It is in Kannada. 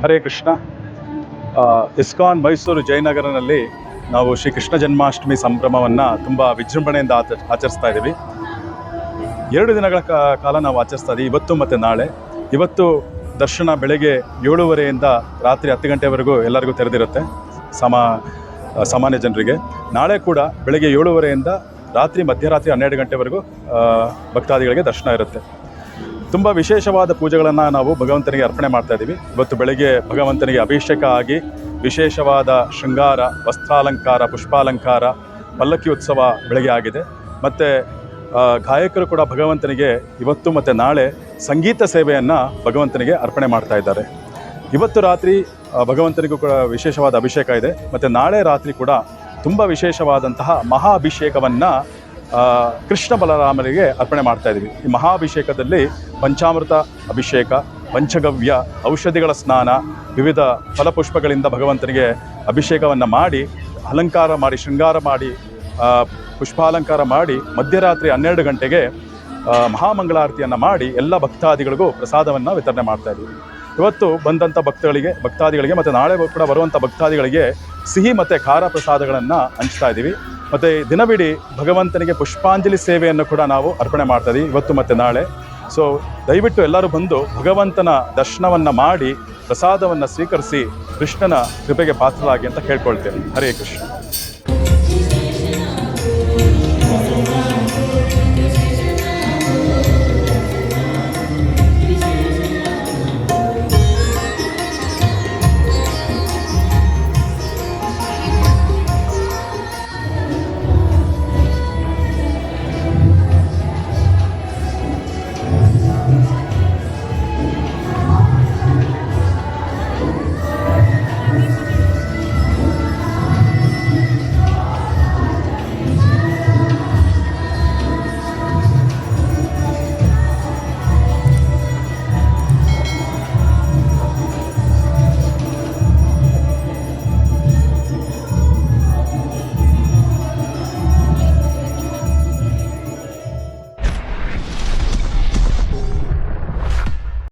ಹರೇ ಕೃಷ್ಣ. ಇಸ್ಕಾನ್ ಮೈಸೂರು ಜಯನಗರನಲ್ಲಿ ನಾವು ಶ್ರೀ ಕೃಷ್ಣ ಜನ್ಮಾಷ್ಟಮಿ ಸಂಭ್ರಮವನ್ನು ತುಂಬ ವಿಜೃಂಭಣೆಯಿಂದ ಆಚರಿಸ್ತಾ ಇದ್ದೀವಿ. 2 ದಿನಗಳ ಕಾಲ ನಾವು ಆಚರಿಸ್ತಾ ಇದ್ದೀವಿ, ಇವತ್ತು ಮತ್ತು ನಾಳೆ. ಇವತ್ತು ದರ್ಶನ ಬೆಳಗ್ಗೆ 7:30ಯಿಂದ ರಾತ್ರಿ 10 ಗಂಟೆವರೆಗೂ ಎಲ್ಲರಿಗೂ ತೆರೆದಿರುತ್ತೆ ಸಾಮಾನ್ಯ ಜನರಿಗೆ. ನಾಳೆ ಕೂಡ ಬೆಳಗ್ಗೆ 7:30ಯಿಂದ ಮಧ್ಯರಾತ್ರಿ 12 ಗಂಟೆವರೆಗೂ ಭಕ್ತಾದಿಗಳಿಗೆ ದರ್ಶನ ಇರುತ್ತೆ. ತುಂಬ ವಿಶೇಷವಾದ ಪೂಜೆಗಳನ್ನು ನಾವು ಭಗವಂತನಿಗೆ ಅರ್ಪಣೆ ಮಾಡ್ತಾ ಇದ್ದೀವಿ. ಇವತ್ತು ಬೆಳಗ್ಗೆ ಭಗವಂತನಿಗೆ ಅಭಿಷೇಕ ಆಗಿ ವಿಶೇಷವಾದ ಶೃಂಗಾರ, ವಸ್ತ್ರಾಲಂಕಾರ, ಪುಷ್ಪಾಲಂಕಾರ, ಪಲ್ಲಕ್ಕಿ ಉತ್ಸವ ಬೆಳಗ್ಗೆ ಆಗಿದೆ. ಮತ್ತು ಗಾಯಕರು ಕೂಡ ಭಗವಂತನಿಗೆ ಇವತ್ತು ಮತ್ತು ನಾಳೆ ಸಂಗೀತ ಸೇವೆಯನ್ನು ಭಗವಂತನಿಗೆ ಅರ್ಪಣೆ ಮಾಡ್ತಾ ಇದ್ದಾರೆ. ಇವತ್ತು ರಾತ್ರಿ ಭಗವಂತನಿಗೂ ಕೂಡ ವಿಶೇಷವಾದ ಅಭಿಷೇಕ ಇದೆ. ಮತ್ತು ನಾಳೆ ರಾತ್ರಿ ಕೂಡ ತುಂಬ ವಿಶೇಷವಾದಂತಹ ಮಹಾ ಅಭಿಷೇಕವನ್ನು ಕೃಷ್ಣ ಬಲರಾಮರಿಗೆ ಅರ್ಪಣೆ ಮಾಡ್ತಾ ಇದ್ದೀವಿ. ಈ ಮಹಾಭಿಷೇಕದಲ್ಲಿ ಪಂಚಾಮೃತ ಅಭಿಷೇಕ, ಪಂಚಗವ್ಯ, ಔಷಧಿಗಳ ಸ್ನಾನ, ವಿವಿಧ ಫಲಪುಷ್ಪಗಳಿಂದ ಭಗವಂತನಿಗೆ ಅಭಿಷೇಕವನ್ನು ಮಾಡಿ, ಅಲಂಕಾರ ಮಾಡಿ, ಶೃಂಗಾರ ಮಾಡಿ, ಪುಷ್ಪಾಲಂಕಾರ ಮಾಡಿ ಮಧ್ಯರಾತ್ರಿ 12 ಗಂಟೆಗೆ ಮಹಾಮಂಗಳಾರತಿಯನ್ನು ಮಾಡಿ ಎಲ್ಲ ಭಕ್ತಾದಿಗಳಿಗೂ ಪ್ರಸಾದವನ್ನು ವಿತರಣೆ ಮಾಡ್ತಾ ಇದ್ದೀವಿ. ಇವತ್ತು ಬಂದಂಥ ಭಕ್ತಾದಿಗಳಿಗೆ ಮತ್ತು ನಾಳೆ ಕೂಡ ಬರುವಂಥ ಭಕ್ತಾದಿಗಳಿಗೆ ಸಿಹಿ ಮತ್ತು ಖಾರ ಪ್ರಸಾದಗಳನ್ನು ಹಂಚ್ತಾ ಇದ್ದೀವಿ. ಮತ್ತು ದಿನವಿಡೀ ಭಗವಂತನಿಗೆ ಪುಷ್ಪಾಂಜಲಿ ಸೇವೆಯನ್ನು ಕೂಡ ನಾವು ಅರ್ಪಣೆ ಮಾಡ್ತಾ ಇದ್ದೀವಿ ಇವತ್ತು ಮತ್ತು ನಾಳೆ. ಸೊ ದಯವಿಟ್ಟು ಎಲ್ಲರೂ ಬಂದು ಭಗವಂತನ ದರ್ಶನವನ್ನು ಮಾಡಿ ಪ್ರಸಾದವನ್ನು ಸ್ವೀಕರಿಸಿ ಕೃಷ್ಣನ ಕೃಪೆಗೆ ಪಾತ್ರರಾಗಿ ಅಂತ ಕೇಳ್ಕೊಳ್ತೇನೆ. ಹರೇ ಕೃಷ್ಣ.